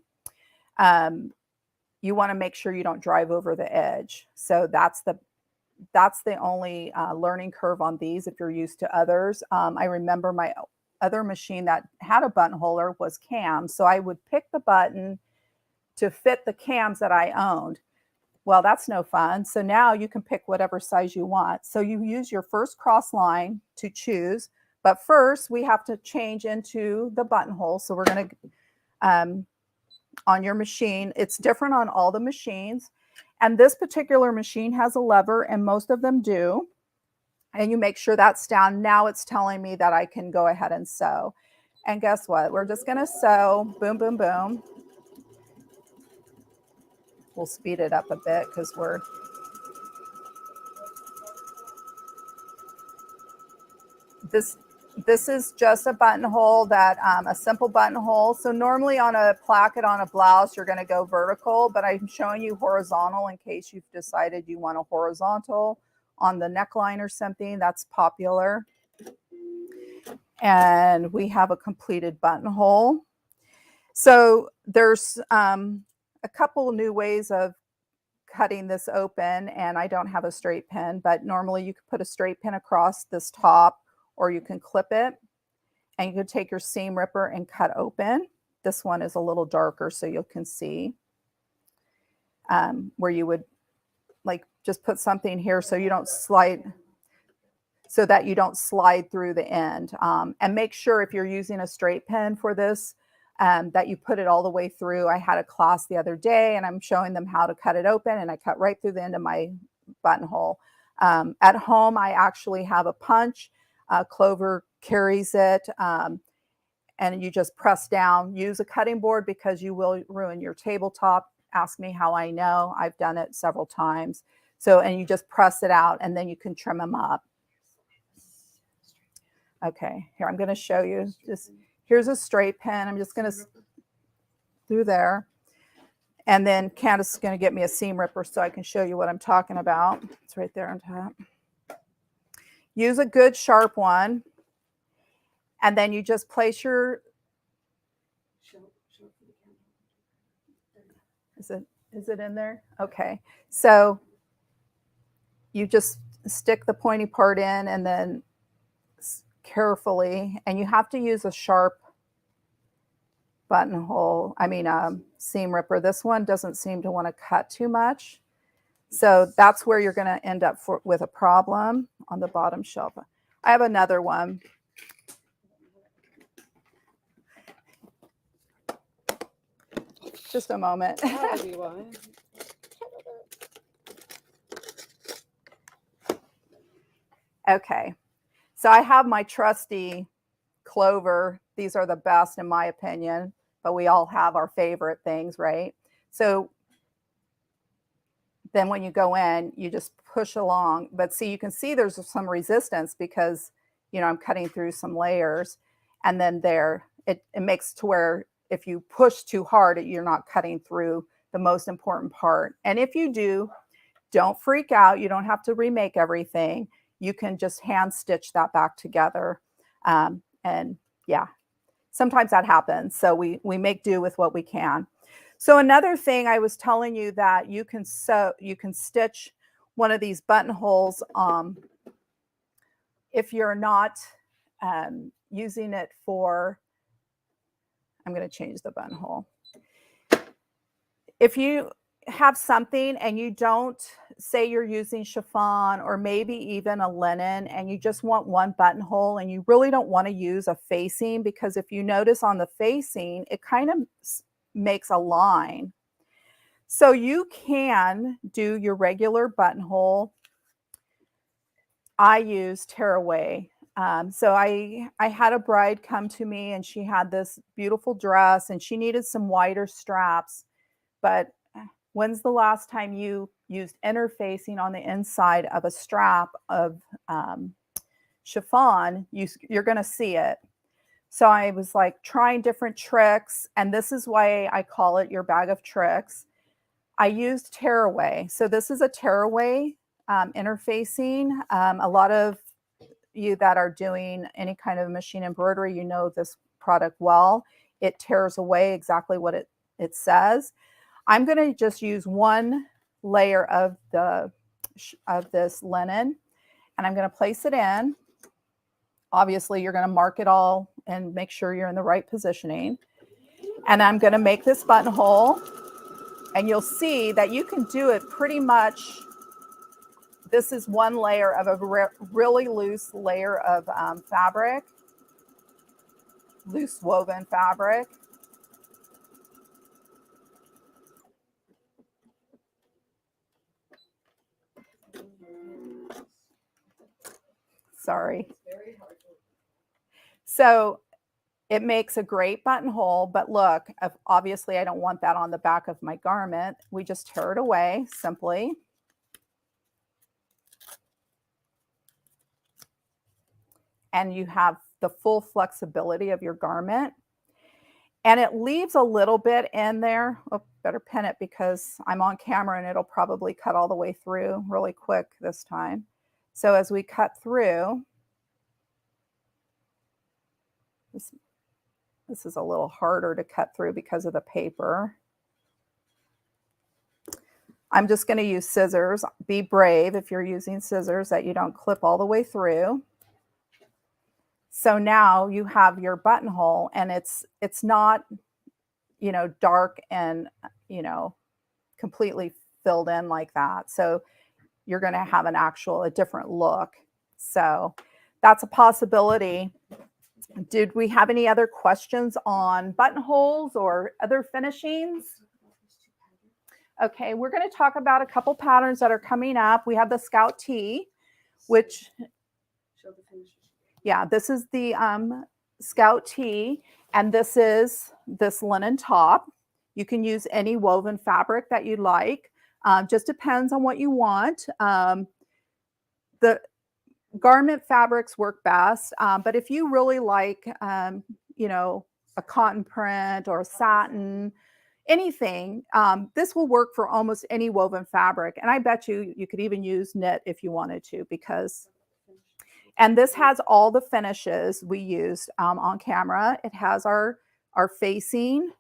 you want to make sure you don't drive over the edge. So that's the only learning curve on these if you're used to others. I remember my other machine that had a buttonholer was cams. So I would pick the button to fit the cams that I owned. Well, that's no fun. So now you can pick whatever size you want. So you use your first cross line to choose. But first, we have to change into the buttonhole. So we're going to, on your machine, it's different on all the machines. And this particular machine has a lever, and most of them do. And you make sure that's down. Now it's telling me that I can go ahead and sew. And guess what? We're just going to sew. Boom, boom, boom. We'll speed it up a bit because this is just a buttonhole that a simple buttonhole. So normally on a placket on a blouse, you're going to go vertical, but I'm showing you horizontal in case you've decided you want a horizontal on the neckline or something. That's popular. And we have a completed buttonhole. So there's a couple new ways of cutting this open, and I don't have a straight pin, but normally you could put a straight pin across this top, or you can clip it, and you can take your seam ripper and cut open. This one is a little darker so you can see where you would like just put something here so you don't slide, so that you don't slide through the end. And make sure if you're using a straight pin for this, that you put it all the way through. I had a class the other day and I'm showing them how to cut it open, and I cut right through the end of my buttonhole. At home, I actually have a punch. Clover carries it, and you just press down. Use a cutting board because you will ruin your tabletop. Ask me how I know. I've done it several times. So, and you just press it out and then you can trim them up. Okay, here, I'm going to show you. Here's a straight pin. I'm just going to through there. And then Candace is going to get me a seam ripper so I can show you what I'm talking about. It's right there on top. Use a good sharp one. And then you just place your, is it in there? Okay. So you just stick the pointy part in and then carefully, and you have to use a sharp buttonhole, seam ripper. This one doesn't seem to want to cut too much. So that's where you're going to end up with a problem on the bottom shelf. I have another one. Just a moment. Okay. So I have my trusty Clover. These are the best in my opinion, but we all have our favorite things, right? So then when you go in, you just push along. But see, you can see there's some resistance because, I'm cutting through some layers. And then it makes to where if you push too hard, you're not cutting through the most important part. And if you do, don't freak out. You don't have to remake everything. You can just hand stitch that back together. And yeah, sometimes that happens. So we make do with what we can. So another thing I was telling you that you can stitch one of these buttonholes if you're not using it for, I'm going to change the buttonhole. If you have something and you don't, say you're using chiffon or maybe even a linen, and you just want one buttonhole and you really don't want to use a facing, because if you notice on the facing, it kind of makes a line. So you can do your regular buttonhole. I use tearaway. So I had a bride come to me and she had this beautiful dress and she needed some wider straps, but when's the last time you used interfacing on the inside of a strap of chiffon? You're going to see it. So I was like trying different tricks, and this is why I call it your bag of tricks. I used tearaway. So this is a tearaway interfacing. A lot of you that are doing any kind of machine embroidery, you know this product well. It tears away exactly what it says. I'm going to just use one layer of this linen, and I'm going to place it in. Obviously, you're going to mark it all and make sure you're in the right positioning. And I'm going to make this buttonhole, and you'll see that you can do it pretty much. This is one layer of a really loose layer of fabric, loose woven fabric. Sorry. So it makes a great buttonhole, but look, obviously I don't want that on the back of my garment. We just tear it away simply. And you have the full flexibility of your garment. And it leaves a little bit in there. Oh, better pin it because I'm on camera and it'll probably cut all the way through really quick this time. So as we cut through, this is a little harder to cut through because of the paper. I'm just going to use scissors. Be brave if you're using scissors that you don't clip all the way through. So now you have your buttonhole, and it's not, you know, dark and, you know, completely filled in like that. So you're going to have a different look. So that's a possibility. Did we have any other questions on buttonholes or other finishings? Okay, we're going to talk about a couple patterns that are coming up. We have the Scout Tee, which, yeah, this is the Scout Tee, and this is this linen top. You can use any woven fabric that you like. Just depends on what you want. The garment fabrics work best, but if you really like, you know, a cotton print or a satin, anything, this will work for almost any woven fabric. And I bet you could even use knit if you wanted to, because, and this has all the finishes we used on camera. It has our facing,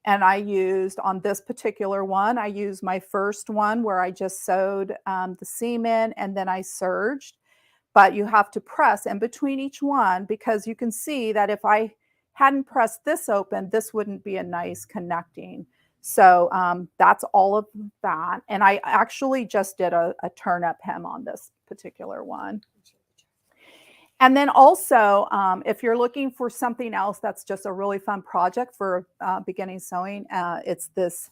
and I used on this particular one, I used my first one where I just sewed the seam in and then I serged. But you have to press in between each one, because you can see that if I hadn't pressed this open, this wouldn't be a nice connecting. So that's all of that. And I actually just did a turn-up hem on this particular one. And then also, if you're looking for something else that's just a really fun project for beginning sewing, it's this,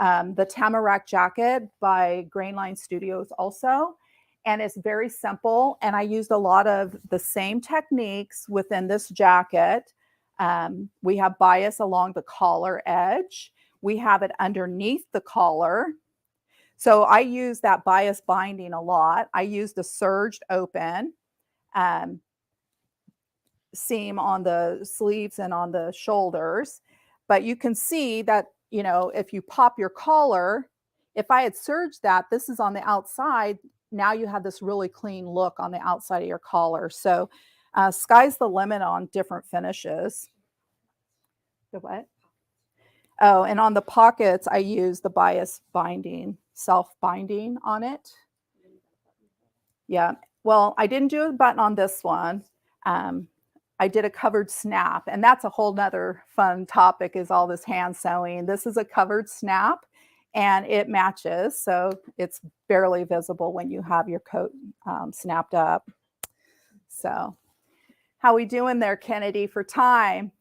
the Tamarack jacket by Grainline Studios also. And it's very simple. And I used a lot of the same techniques within this jacket. We have bias along the collar edge. We have it underneath the collar. So I use that bias binding a lot. I used a serged open seam on the sleeves and on the shoulders. But you can see that, you know, if you pop your collar, if I had serged that, this is on the outside. Now you have this really clean look on the outside of your collar. So sky's the limit on different finishes. The what? Oh, and on the pockets, I use the bias binding, self-binding on it. Yeah. Well, I didn't do a button on this one. I did a covered snap, and that's a whole nother fun topic, is all this hand sewing. This is a covered snap, and it matches, so it's barely visible when you have your coat snapped up. So how we doing there, Kennedy, for time?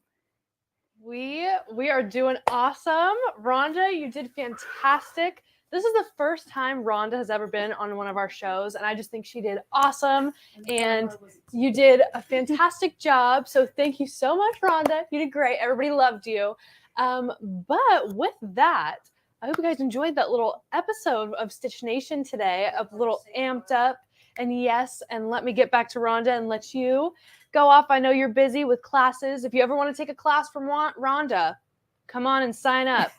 We are doing awesome. Rhonda, you did fantastic. This is the first time Rhonda has ever been on one of our shows, and I just think she did awesome, and you did a fantastic job. So thank you so much, Rhonda. You did great. Everybody loved you. But with that, I hope you guys enjoyed that little episode of Stitch Nation today, a little amped up. And yes, and let me get back to Rhonda and let you go off. I know you're busy with classes. If you ever want to take a class from Rhonda, come on and sign up.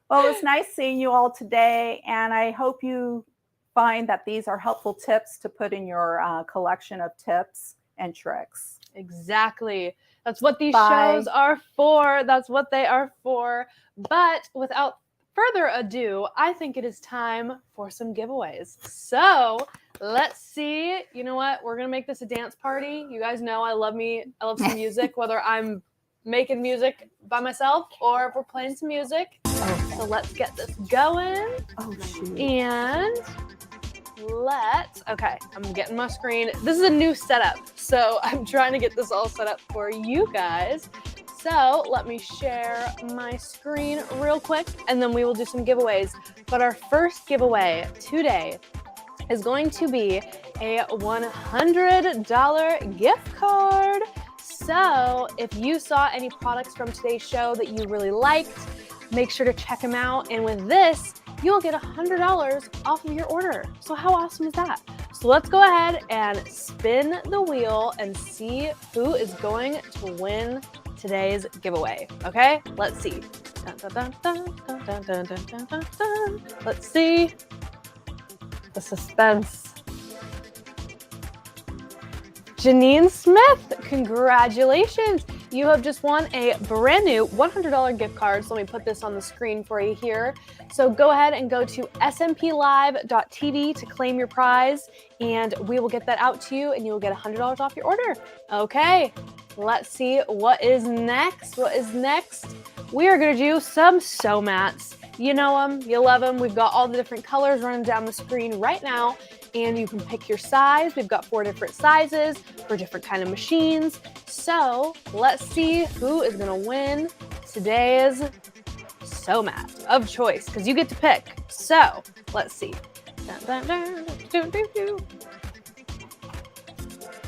Well, it's nice seeing you all today, and I hope you find that these are helpful tips to put in your collection of tips and tricks. Exactly. That's what these Bye. shows are for. That's what they are for. But without further ado, I think it is time for some giveaways. So let's see. You know what? We're going to make this a dance party. You guys know I love some music, whether I'm making music by myself or if we're playing some music. So let's get this going. Oh, shoot. And okay, I'm getting my screen. This is a new setup, so I'm trying to get this all set up for you guys. So let me share my screen real quick, and then we will do some giveaways. But our first giveaway today is going to be a $100 gift card. So if you saw any products from today's show that you really liked, make sure to check them out. And with this, you'll get $100 off of your order. So how awesome is that? So let's go ahead and spin the wheel and see who is going to win today's giveaway. Okay, let's see. Dun, dun, dun, dun, dun, dun, dun, dun, dun, dun. Let's see. The suspense. Janine Smith, congratulations. You have just won a brand new $100 gift card. So let me put this on the screen for you here. So go ahead and go to SewingMachinesPlus.com to claim your prize, and we will get that out to you, and you will get $100 off your order. Okay, let's see what is next. We are going to do some sew mats. You know them, you love them. We've got all the different colors running down the screen right now, and you can pick your size. We've got 4 different sizes for different kind of machines. So let's see who is going to win today's sew mat of choice, because you get to pick. So let's see. Dun, dun, dun,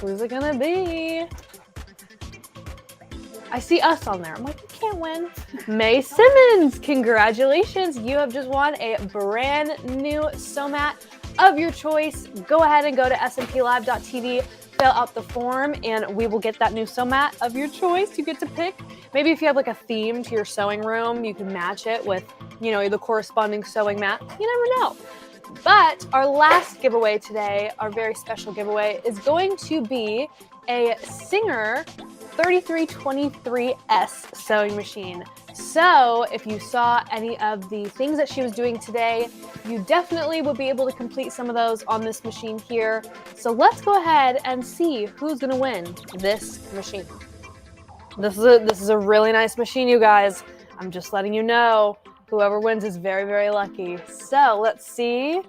Who's it going to be? I see us on there. I'm like, you can't win. May Simmons, congratulations. You have just won a brand new sew mat of your choice. Go ahead and go to SewingMachinesPlus.com, fill out the form, and we will get that new sew mat of your choice. You get to pick. Maybe if you have like a theme to your sewing room, you can match it with, the corresponding sewing mat. You never know. But our last giveaway today, our very special giveaway, is going to be a Singer 3323S sewing machine. So if you saw any of the things that she was doing today, you definitely will be able to complete some of those on this machine here. So let's go ahead and see who's going to win this machine. This is a really nice machine, you guys. I'm just letting you know. Whoever wins is very, very lucky. So let's see.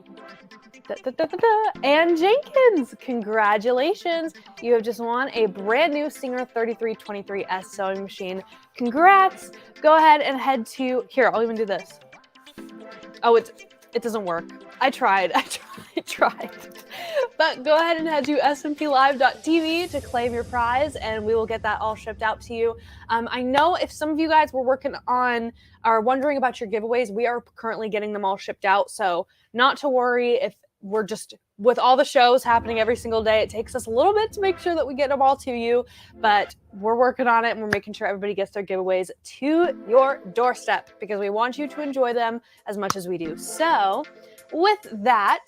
Ann Jenkins, congratulations. You have just won a brand new Singer 3323S sewing machine. Congrats. Go ahead and head to, here, I'll even do this. Oh, it doesn't work. I tried. But go ahead and head to SewingMachinesPlus.com to claim your prize, and we will get that all shipped out to you. I know if some of you guys were working on or wondering about your giveaways, we are currently getting them all shipped out. So not to worry if we're just, with all the shows happening every single day, it takes us a little bit to make sure that we get them all to you, but we're working on it and we're making sure everybody gets their giveaways to your doorstep because we want you to enjoy them as much as we do. So with that,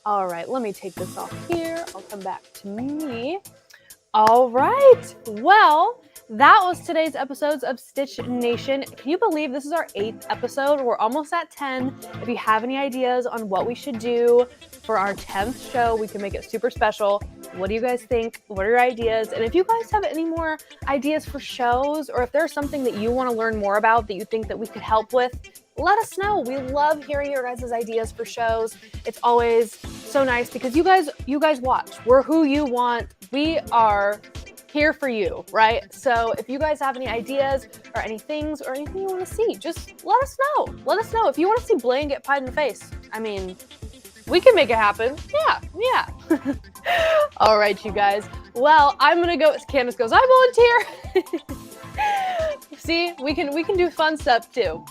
all right, let me take this off here. I'll come back to me. All right. Well, that was today's episodes of Stitch Nation. Can you believe this is our 8th episode? We're almost at 10. If you have any ideas on what we should do for our 10th show, we can make it super special. What do you guys think? What are your ideas? And if you guys have any more ideas for shows, or if there's something that you want to learn more about that you think that we could help with, let us know. We love hearing your guys' ideas for shows. It's always so nice because you guys watch. We're who you want. We are here for you, right? So if you guys have any ideas or any things or anything you want to see, just let us know. Let us know. If you want to see Blaine get pied in the face, I mean, we can make it happen. Yeah. All right, you guys. Well, I'm going to go, as Candace goes, I volunteer. See, we can do fun stuff too.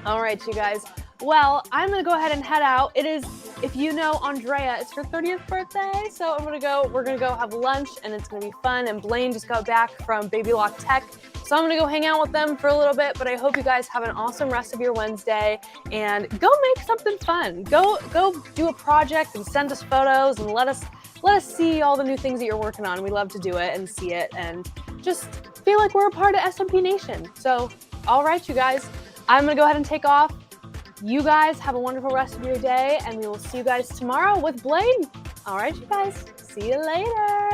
All right, you guys. Well, I'm going to go ahead and head out. It is if you know Andrea, it's her 30th birthday. So we're gonna go have lunch, and it's gonna be fun. And Blaine just got back from Baby Lock Tech. So I'm gonna go hang out with them for a little bit, but I hope you guys have an awesome rest of your Wednesday, and go make something fun. Go do a project and send us photos and let us see all the new things that you're working on. We love to do it and see it and just feel like we're a part of SMP Nation. So, all right, you guys, I'm gonna go ahead and take off. You guys have a wonderful rest of your day, and we will see you guys tomorrow with Blaine. All right, you guys, see you later.